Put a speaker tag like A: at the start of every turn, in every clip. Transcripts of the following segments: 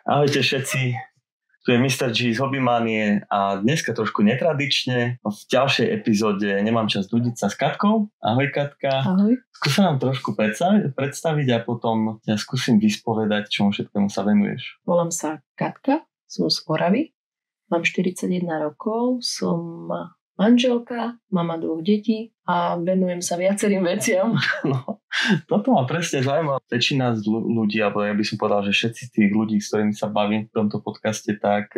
A: Ahojte všetci, tu je Mr. G z Hobbymanie a dneska trošku netradične. V ďalšej epizóde Nemám čas nudiť sa s Katkou. Ahoj Katka.
B: Ahoj.
A: Skúsim nám trošku predstaviť a potom ťa skúsim vyspovedať, čomu všetkému sa venuješ.
B: Volám sa Katka, som z Oravy, mám 41 rokov, som manželka, mama 2 detí a venujem sa viacerým veciam.
A: No, toto ma presne zaujíma. Väčšina z ľudí, alebo ja by som povedal, že všetci tých ľudí, s ktorými sa bavím v tomto podcaste, tak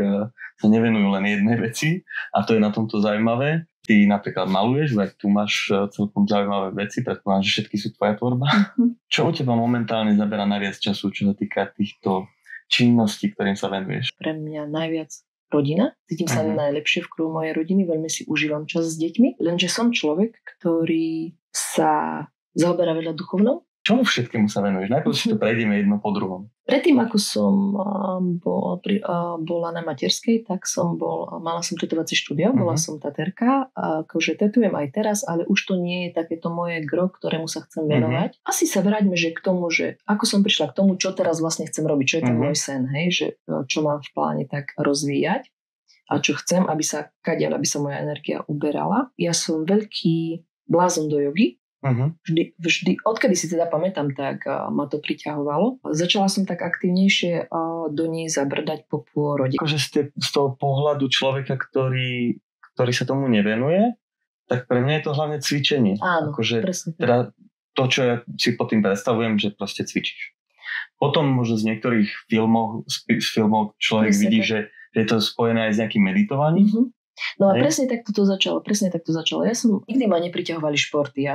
A: sa nevenujú len jednej veci a to je na tomto zaujímavé. Ty napríklad maluješ, veď tu máš celkom zaujímavé veci, predpokladám, že všetky sú tvoja tvorba. Čo u teba momentálne zabera najviac času, čo sa týka týchto činností, ktorým sa venuješ?
B: Pre mňa najviac rodina. Cítim sa najlepšie v kruhu mojej rodiny, veľmi si užívam čas s deťmi, lenže som človek, ktorý sa zaoberá veľa duchovnou.
A: Čomu všetkému sa venuješ? Najprv si to prejdeme jedno po druhom.
B: Predtým, ako som bola na materskej, tak mala som tetovacie štúdio, bola som taterka, akože tetujem aj teraz, ale už to nie je takéto moje gro, ktorému sa chcem venovať. Asi sa vráťme, že k tomu, že ako som prišla k tomu, čo teraz vlastne chcem robiť, čo je ten môj sen, hej, že čo mám v pláne tak rozvíjať a čo chcem, aby sa moja energia uberala. Ja som veľký blázon do jogy. Vždy, odkedy si teda pamätám, tak ma to priťahovalo. Začala som tak aktívnejšie do nej zabrdať po pôrode.
A: Akože z toho pohľadu človeka, ktorý sa tomu nevenuje, tak pre mňa je to hlavne cvičenie.
B: Áno,
A: akože,
B: presne.
A: Teda to, čo ja si pod tým predstavujem, že proste cvičíš. Potom možno z niektorých filmov človek vidí, že je to spojené aj s nejakým meditovaním.
B: No a presne takto to začalo. Nikdy ma nepriťahovali športy,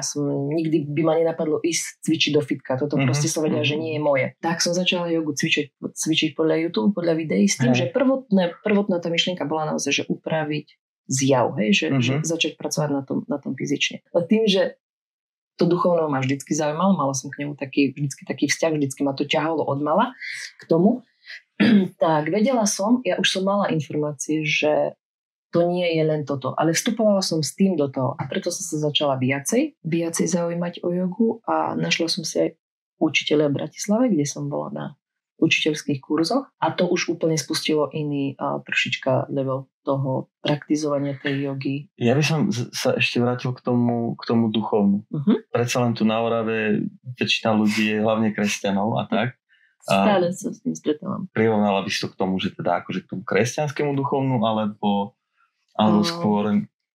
B: nikdy by ma nenapadlo ísť cvičiť do fitka. Toto proste som vedela, že nie je moje. Tak som začala jogu cvičiť podľa YouTube, podľa videí s tým, že prvotná tá myšlienka bola naozaj, že upraviť zjav, že začať pracovať na tom fyzične. A tým, že to duchovno ma vždycky zaujímalo, mala som k nemu vždycky taký vzťah, vždycky ma to ťahalo od mala k tomu, tak vedela som, ja už som mala informácie, že to nie je len toto, ale vstupovala som s tým do toho a preto som sa začala viacej zaujímať o jogu a našla som si aj učiteľa v Bratislave, kde som bola na učiteľských kurzoch a to už úplne spustilo iný trošička level toho praktizovania tej jogy.
A: Ja by som sa ešte vrátil k tomu duchovnu. Predsa len tu na Orave väčšina ľudí je hlavne kresťanov a tak.
B: Stále sa s tým stretávam.
A: Prirovnala by si to k tomu, že teda akože k tomu kresťanskému duchovnu alebo skôr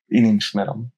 A: iným smerom?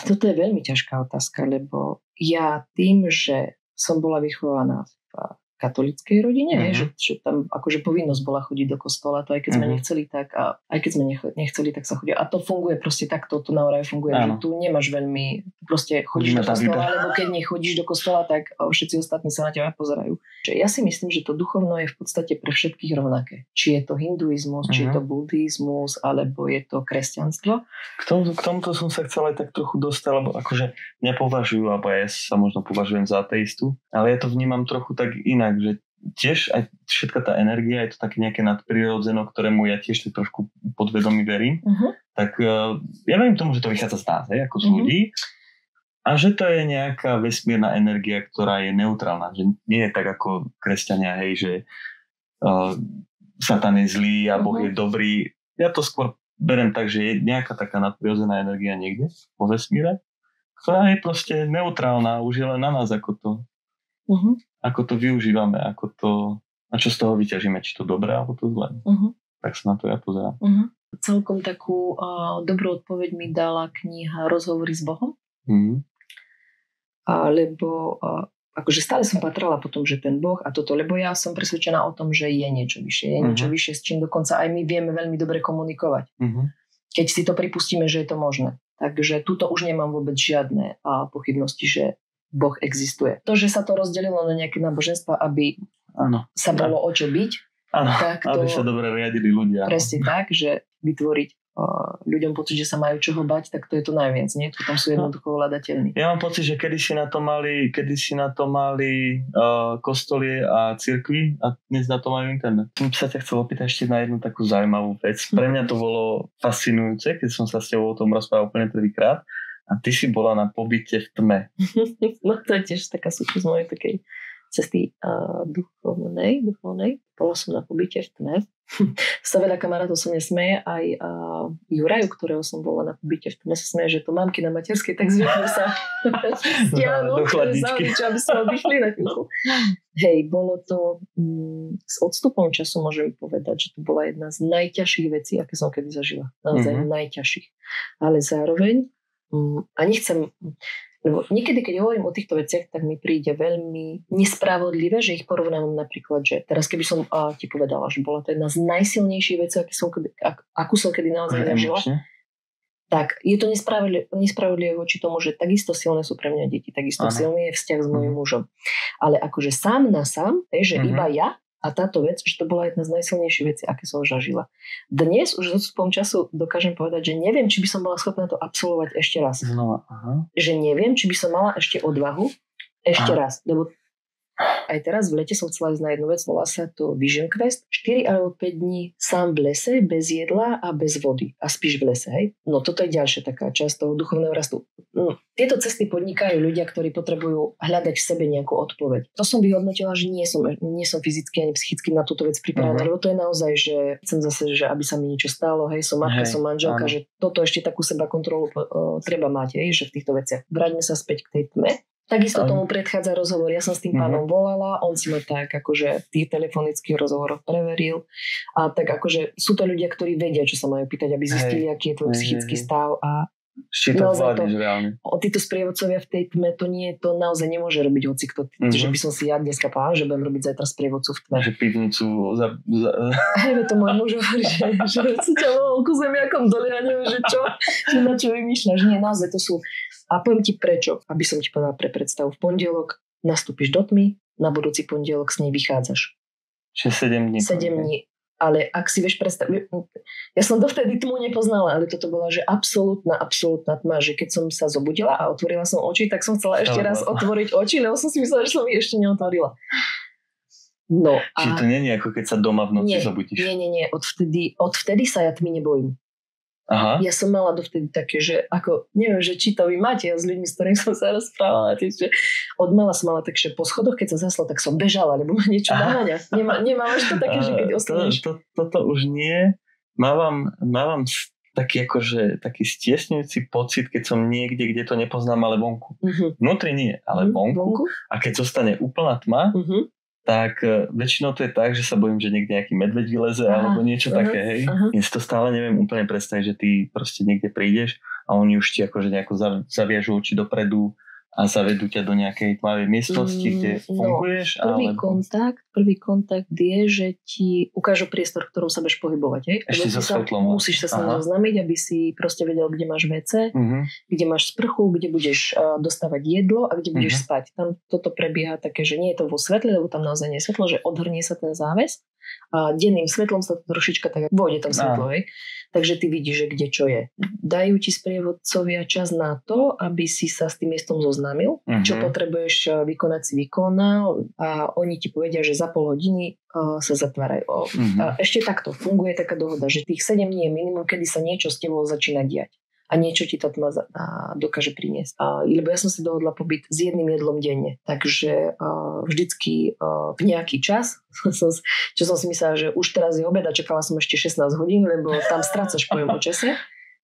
B: Toto je veľmi ťažká otázka, lebo ja tým, že som bola vychovaná v katolíckej rodine, že tam akože povinnosť bola chodiť do kostola, to aj keď sme nechceli, tak a aj keď sme nechceli, tak sa chodia. A to funguje proste takto, to na Orave funguje, že tu nemáš veľmi, proste chodíš do kostola, alebo keď nechodíš do kostola, tak všetci ostatní sa na teba pozerajú. Ja si myslím, že to duchovno je v podstate pre všetkých rovnaké. Či je to hinduizmus, či je to buddhizmus, alebo je to kresťanstvo.
A: K tomuto som sa chcel aj tak trochu dostať, lebo akože nepovažujú, alebo ja sa možno považujem za ateistu, ale ja to vnímam trochu tak inak, že tiež aj všetka tá energia je to také nejaké nadprirodzeno, ktorému ja tiež tak trošku podvedomí verím. Tak ja verím tomu, že to vychádza z nás, ako z ľudí. A že to je nejaká vesmírna energia, ktorá je neutrálna. Že nie je tak ako kresťania, že Satan je zlý a Boh je dobrý. Ja to skôr beriem tak, že je nejaká taká nadprirodzená energia niekde vo vesmíre, ktorá je proste neutrálna, už je len na nás, ako to využívame, a čo z toho vyťažíme, či to dobré, alebo to zlé. Tak sa na to ja pozerám.
B: Celkom takú dobrú odpoveď mi dala kniha Rozhovory s Bohom. Lebo akože stále som patrala po tom, že ten Boh a toto, lebo ja som presvedčená o tom, že je niečo vyššie, s čím dokonca aj my vieme veľmi dobre komunikovať. Keď si to pripustíme, že je to možné. Takže tuto už nemám vôbec žiadne pochybnosti, že Boh existuje. To, že sa to rozdelilo na nejaké náboženstva, aby sa bolo o čo byť, tak to,
A: aby sa dobre riadili ľudia.
B: Presne tak, že vytvoriť ľuďom pocit, že sa majú čoho bať, tak to je to najviac, nie? Tu tam sú jednoducho hľadateľní.
A: Ja mám pocit, že kedysi na to mali kostolie a cirkvi a dnes na to majú internet. Som sa ťa chcel opýtať ešte na jednu takú zaujímavú vec. Pre mňa to bolo fascinujúce, keď som sa s tebou o tom rozprával úplne prvýkrát. A ty si bola na pobyte v tme.
B: No to je tiež taká súčasť mojej takej cesty duchovnej. Bola som na pobyte v tme. Sa veľa kamarátov sa nesmeje, aj Juraju, ktorého som bola na pobyte v tme, sa smeje, že to mamky na materskej tak zvyknú sa stiahnuť, aby sa odišli na chvíľku. Hej, bolo to s odstupom času môžem povedať, že to bola jedna z najťažších vecí, aké som kedy zažila. Naozaj najťažších. Ale zároveň a nechcem. Lebo niekedy, keď hovorím o týchto veciach, tak mi príde veľmi nespravodlivé, že ich porovnávam napríklad, že teraz keby som ti povedala, že bola to jedna z najsilnejších vecí, akú som kedy naozaj zažila, tak je to nespravodlivé voči tomu, že takisto silné sú pre mňa deti, takisto silný je vzťah s mojím mužom. Ale akože sám na sám, že iba ja a táto vec, že to bola jedna z najsilnejších vecí, aké som zažila. Dnes už s odstupom času dokážem povedať, že neviem, či by som bola schopná to absolvovať ešte raz. Že neviem, či by som mala ešte odvahu ešte raz. Lebo aj teraz v lete som chcela ísť na jednu vec, volá sa to Vision Quest. 4 alebo 5 dní sám v lese, bez jedla a bez vody. A spíš v lese, hej? No toto je ďalšia taká časť toho duchovného rastu. Tieto cesty podnikajú ľudia, ktorí potrebujú hľadať v sebe nejakú odpoveď. To som vyhodnotila, že nie som fyzicky ani psychicky na túto vec pripravená, lebo to je naozaj, že chcem zase, že aby sa mi niečo stalo, hej, som matka, som manželka, že toto ešte takú seba kontrolu treba mať, hej, že v týchto veciach. Vráťme sa späť k tej tme. Takisto tomu predchádza rozhovor. Ja som s tým pánom volala, on si ma tak akože v tých telefonických rozhovoroch preveril. A tak akože sú to ľudia, ktorí vedia, čo sa majú pýtať, aby zistili, aký je tvoj psychický stav. A
A: zvládneš reálne.
B: Títo sprievodcovia v tej tme, to naozaj nemôže robiť hocikto. Že by som si ja dneska povedala, že budem robiť zajtra sprievodcu v tme.
A: Že pivnicu
B: Hej, to môj muž hovorí, že si ťa volal ku zemiakom dole, ja neviem, že čo, že na čo vymýšľaš. Nie, naozaj to sú. A poviem ti prečo, aby som ti povedala pre predstavu. V pondelok nastúpiš do tmy, na budúci pondelok s nej vychádzaš.
A: Čiže 7 dní.
B: 7 dní. Ale ak si vieš predstaviť, ja som dovtedy tmu nepoznala, ale toto bola, že absolútna tma, že keď som sa zobudila a otvorila som oči, tak som chcela ešte raz otvoriť oči, lebo som si myslela, že som ich ešte neotvorila. No,
A: čiže to nie je ako keď sa doma v noci zobudíš.
B: Nie. Odvtedy sa ja tmy nebojím.
A: Aha.
B: Ja som mala dovtedy také, že ako, neviem, že či to vy máte, ja s ľuďmi, s ktorými som sa rozprávala, že od mala som mala tak, že po schodoch, keď sa zasla, tak som bežala, lebo ma niečo naháňa. Nemáš to také, že keď ostaneš?
A: Toto už nie. Mávam taký akože taký stiesňujúci pocit, keď som niekde, kde to nepoznám, ale vonku. Vnútri nie, ale vonku. A keď zostane úplná tma, tak väčšinou to je tak, že sa bojím, že niekde nejaký medveď vyleze alebo niečo také, hej. Ja si to stále neviem úplne predstaviť, že ty proste niekde prídeš a oni už ti akože nejako zaviažú oči dopredu a zavedú ťa do nejakej tmavej miestnosti, kde funguješ.
B: Prvý kontakt je, že ti ukážu priestor, v ktorom sa budeš pohybovať. Hej?
A: Ešte so svetlom.
B: Musíš sa s ním oznámiť, aby si proste vedel, kde máš WC, kde máš sprchu, kde budeš dostávať jedlo a kde budeš spať. Tam toto prebieha také, že nie je to vo svetle, lebo tam naozaj nie je svetlo, že odhrnie sa ten záves a denným svetlom sa to trošička tak vôjde tam svetlo. Hej? Takže ty vidíš, že kde čo je. Dajú ti sprievodcovia čas na to, aby si sa s tým miestom zoznámil, čo potrebuješ vykonať si vykonal a oni ti povedia, že za pol hodiny sa zatvárajú. A ešte takto funguje taká dohoda, že tých 7 dní je minimum, kedy sa niečo s tebou začína diať a niečo ti tá tma dokáže priniesť. Lebo ja som si dohodla pobyt s jedným jedlom denne, takže vždycky v nejaký čas, čo som si myslela, že už teraz je obed a čakala som ešte 16 hodín, lebo tam strácaš pojem o čase,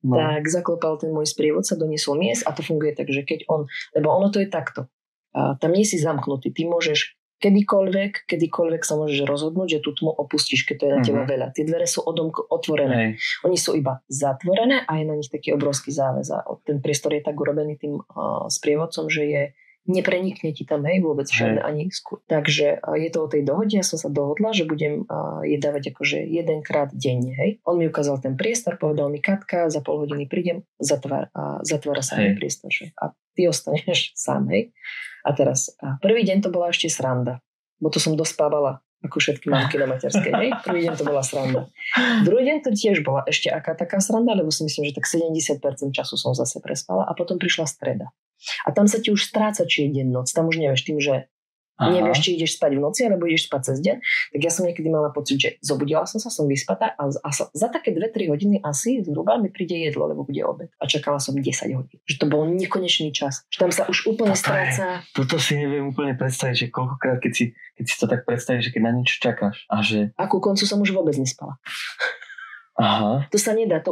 B: tak zaklopal ten môj sprievodca, doniesol miest a to funguje tak, že keď lebo ono to je takto, tam nie si zamknutý, ty môžeš kedykoľvek sa môžeš rozhodnúť, že tú tmu opustíš, keď to je na teba veľa. Tie dvere sú otvorené. Oni sú iba zatvorené a je na nich taký obrovský záväz. A ten priestor je tak urobený tým sprievodcom, že neprenikne ti tam vôbec žiadne ani skôr. Takže je to o tej dohode. Ja som sa dohodla, že budem jedávať akože jedenkrát denne. Hej. On mi ukázal ten priestor, povedal mi Katka, za pol hodiny prídem, zatvára sa ten priestor. A ty ostaneš sám. Hej. A teraz, prvý deň to bola ešte sranda, bo to som dospávala ako všetky mamky na materskej. Hej? Prvý deň to bola sranda. Druhý deň to tiež bola ešte aká taká sranda, lebo si myslím, že tak 70% času som zase prespala a potom prišla streda. A tam sa ti už stráca, či je deň, noc. Tam už nevieš tým, že Nevieš, či ideš spať v noci, alebo ideš spať cez deň. Tak ja som niekedy mala pocit, že zobudila som sa, som vyspatá a za také 2-3 hodiny asi zhruba mi príde jedlo, lebo bude obed. A čakala som 10 hodín. Že to bol nekonečný čas. Že tam sa už úplne stráca.
A: Toto si neviem úplne predstaviť, že koľkokrát, keď si to tak predstavíš, že keď na niečo čakáš a že...
B: A ku koncu som už vôbec nespala.
A: Aha.
B: To sa nedá,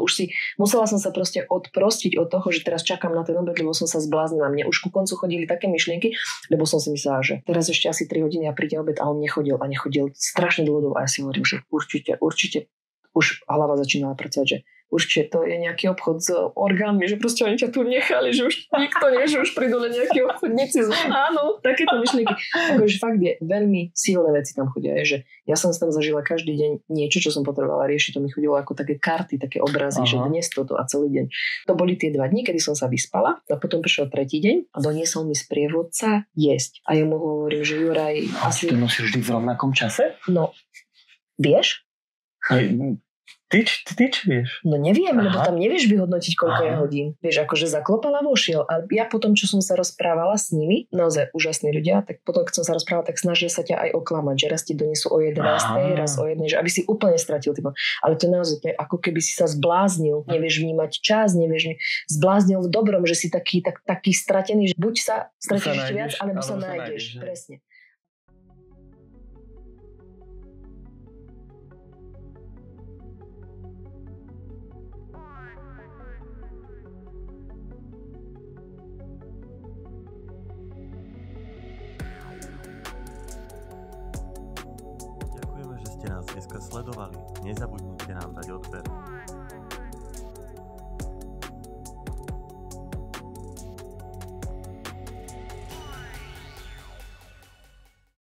B: musela som sa proste odprostiť od toho, že teraz čakám na ten obed, lebo som sa zbláznila. Mne už ku koncu chodili také myšlienky, lebo som si myslela, že teraz ešte asi 3 hodiny a príde obed a on nechodil strašne dlho a ja si hovorím, že určite už hlava začínala pracovať, že určite to je nejaký obchod s orgánmi, že proste oni ťa tu nechali, že už nikto nevie, že už prídu len nejakí obchodníci. Áno, takéto myšlienky. Akože fakt je, veľmi silné veci tam chodia. Je, že ja som tam zažila každý deň niečo, čo som potrebovala riešiť. To mi chodilo ako také karty, také obrazy, že dnes toto a celý deň. To boli tie 2 dni, kedy som sa vyspala a potom prišiel 3. deň a doniesol mi sprievodca jesť. A ja mu hovorím, že Juraj...
A: Asi... Ty nosíš vždy v rovnakom čase?
B: No, vieš?
A: Ty čo vieš?
B: No neviem, lebo tam nevieš vyhodnotiť, koľko je hodín. Vieš, akože zaklopala vošiel. A ja potom, čo som sa rozprávala s nimi, naozaj úžasní ľudia, tak potom, keď som sa rozprávala, tak snažia sa ťa aj oklamať, že raz ti donesú o 11, raz o 1, že aby si úplne stratil tým. Ale to naozaj, ako keby si sa zbláznil, nevieš vnímať čas, zbláznil v dobrom, že si taký stratený, že buď sa stratíš ešte viac, alebo sa nájdeš. Presne.
C: Nás dneska sledovali. Nezabudnite nám dať odber.